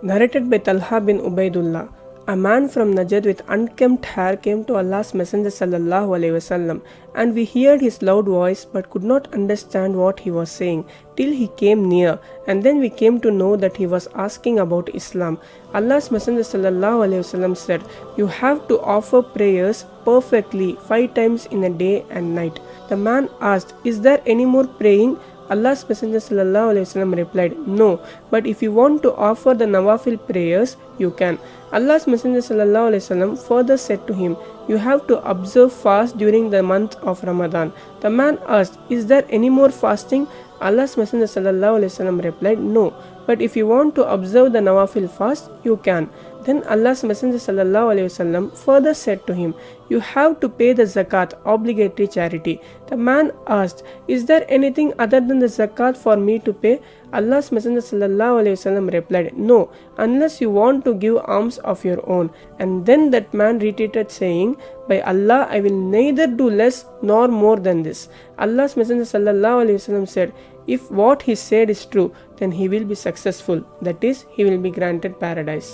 Narrated by Talha bin Ubaidullah. A man from Najd with unkempt hair came to Allah's Messenger sallallahu alaihi wasallam, and we heard his loud voice but could not understand what he was saying till he came near, and then we came to know that he was asking about Islam. Allah's Messenger sallallahu alaihi wasallam said, "You have to offer prayers perfectly 5 times in a day and night." The man asked, "Is there any more praying?" Allah's Messenger sallallahu alaihi wasallam replied, "No, but if you want to offer the Nawafil prayers, you can." Allah's Messenger sallallahu alaihi wasallam further said to him, "You have to observe fast during the month of Ramadan." The man asked, "Is there any more fasting?" Allah's Messenger sallallahu alaihi wasallam replied, "No, but if you want to observe the Nawafil fast, you can." Then Allah's Messenger sallallahu alaihi wasallam further said to him, "You have to pay the zakat, obligatory charity." The man asked, "Is there anything other than the zakat for me to pay?" Allah's Messenger sallallahu alaihi wasallam replied, "No, unless you want to give alms of your own." And then that man repeated saying, "By Allah, I will neither do less nor more than this." Allah's Messenger sallallahu alaihi wasallam said, "If what he said is true, then he will be successful, that is, he will be granted paradise."